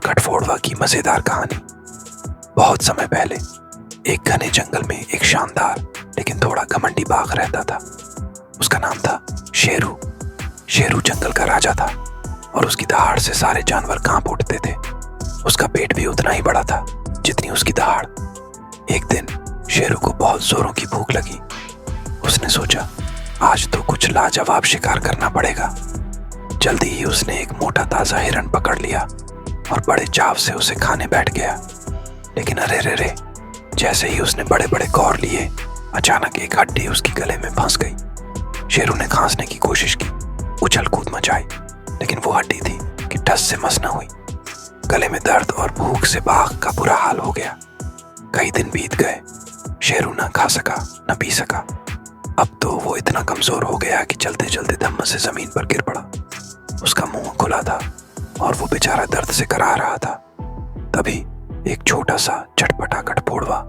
कठफोड़वा की मजेदार कहानी। बहुत समय पहले एक घने जंगल में एक शानदार लेकिन थोड़ा घमंडी बाघ रहता था। उसका नाम था शेरू। शेरू जंगल का राजा था और उसकी दहाड़ से सारे जानवर कांप उठते थे। उसका पेट भी उतना ही बड़ा था जितनी उसकी दहाड़। एक दिन शेरू को बहुत जोरों की भूख लगी। उसने सोचा, आज तो कुछ लाजवाब शिकार करना पड़ेगा। जल्दी ही उसने एक मोटा ताजा हिरण पकड़ लिया और बड़े चाव से उसे खाने बैठ गया। लेकिन अरे रे रे, जैसे ही उसने बड़े बड़े कौर लिए, अचानक एक हड्डी उसकी गले में फंस गई। शेरू ने खांसने की कोशिश की, उछल कूद मचाई, लेकिन वो हड्डी थी कि ठस से मस न हुई। गले में दर्द और भूख से बाघ का बुरा हाल हो गया। कई दिन बीत गए, शेरू न खा सका न पी सका। अब तो वो इतना कमजोर हो गया कि चलते चलते धम्म से जमीन पर गिर पड़ा। उसका मुंह खुला था और वो बेचारा दर्द से कराह रहा था। तभी एक छोटा सा चटपटा कठफोड़वा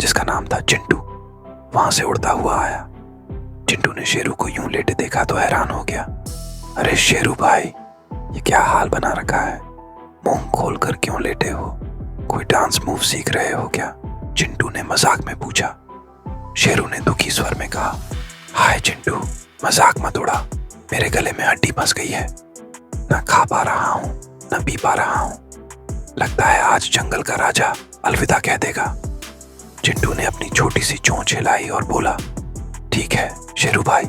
जिसका नाम था चिंटू वहां से उड़ता हुआ आया। चिंटू ने शेरू को यूं लेटे देखा तो हैरान हो गया। अरे शेरू भाई, ये क्या हाल बना रखा है? मुंह खोलकर क्यों लेटे हो? कोई डांस मूव सीख रहे हो क्या? चिंटू ने मजाक में पूछा। शेरू ने दुखी स्वर में कहा, हाय चिंटू, मजाक मत उड़ा। मेरे गले में हड्डी फंस गई है। न खा पा रहा हूं न पी पा रहा हूं। लगता है आज जंगल का राजा अलविदा कह देगा। चिंटू ने अपनी छोटी सी चोंच हिलाई और बोला, ठीक है शेरू भाई,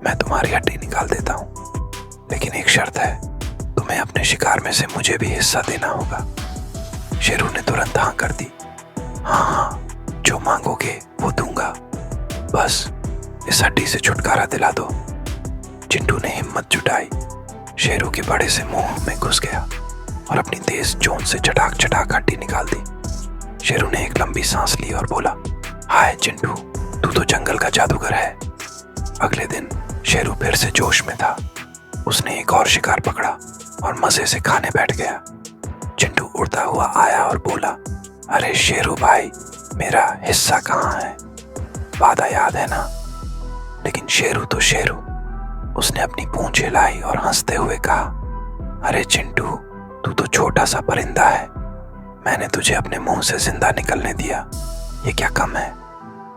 मैं तुम्हारी हड्डी निकाल देता हूं, लेकिन एक शर्त है, तुम्हें अपने शिकार में से मुझे भी हिस्सा देना होगा। शेरू ने तुरंत हाँ कर दी। हाँ, जो मांगोगे वो दूंगा, बस इस हड्डी से छुटकारा दिला दो। चिंटू ने हिम्मत जुटाई, शेरू के बड़े से मुंह में घुस गया और अपनी तेज चोंच से चटाक चटाक हड्डी निकाल दी। शेरू ने एक लंबी सांस ली और बोला, हाय चिंटू, तू तो जंगल का जादूगर है। अगले दिन शेरू फिर से जोश में था। उसने एक और शिकार पकड़ा और मजे से खाने बैठ गया। चिंटू उड़ता हुआ आया और बोला, अरे शेरू भाई, मेरा हिस्सा कहाँ है? वादा याद है ना? लेकिन शेरू तो शेरू, उसने अपनी पूंछ हिलाई और हंसते हुए कहा, अरे चिंटू, तू तो छोटा सा परिंदा है। मैंने तुझे अपने मुंह से जिंदा निकलने दिया, ये क्या कम है?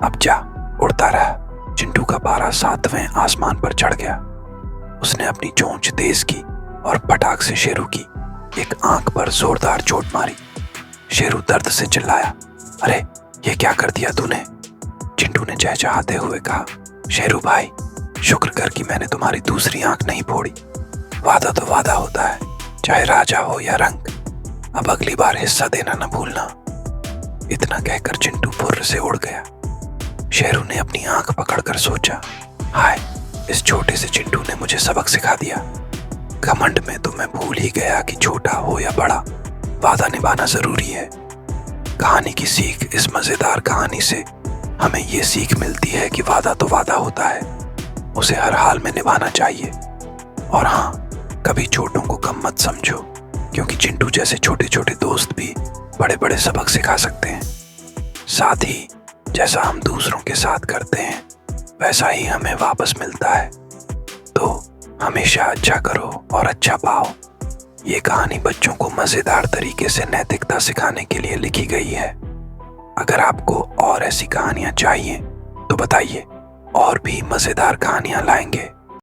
अब जा, उड़ता रहा। चिंटू का पारा 7वें आसमान पर चढ़ गया। उसने अपनी चोंच तेज की और पटाख से शेरू की एक आंख पर जोरदार चोट मारी। शेरू दर्द से चिल्लाया, अरे ये क्या कर दिया तूने? चिंटू ने चहचहाते हुए कहा, शेरू भाई, शुक्र कर कि मैंने तुम्हारी दूसरी आंख नहीं फोड़ी। वादा तो वादा होता है, चाहे राजा हो या रंग। अब अगली बार हिस्सा देना न भूलना। इतना कहकर चिंटू फुर्र से उड़ गया। शेरू ने अपनी आंख पकड़कर सोचा, हाय, इस छोटे से चिंटू ने मुझे सबक सिखा दिया। घमंड में तो मैं भूल ही गया कि छोटा हो या बड़ा, वादा निभाना जरूरी है। कहानी की सीख इस मजेदार कहानी से हमें ये सीख मिलती है कि वादा तो वादा होता है, उसे हर हाल में निभाना चाहिए। और हाँ, कभी छोटों को कम मत समझो, क्योंकि चिंटू जैसे छोटे छोटे दोस्त भी बड़े बड़े सबक सिखा सकते हैं। साथ ही जैसा हम दूसरों के साथ करते हैं, वैसा ही हमें वापस मिलता है। तो हमेशा अच्छा करो और अच्छा पाओ। ये कहानी बच्चों को मजेदार तरीके से नैतिकता सिखाने के लिए लिखी गई है। अगर आपको और ऐसी कहानियां चाहिए तो बताइए, और भी मजेदार कहानियां लाएंगे।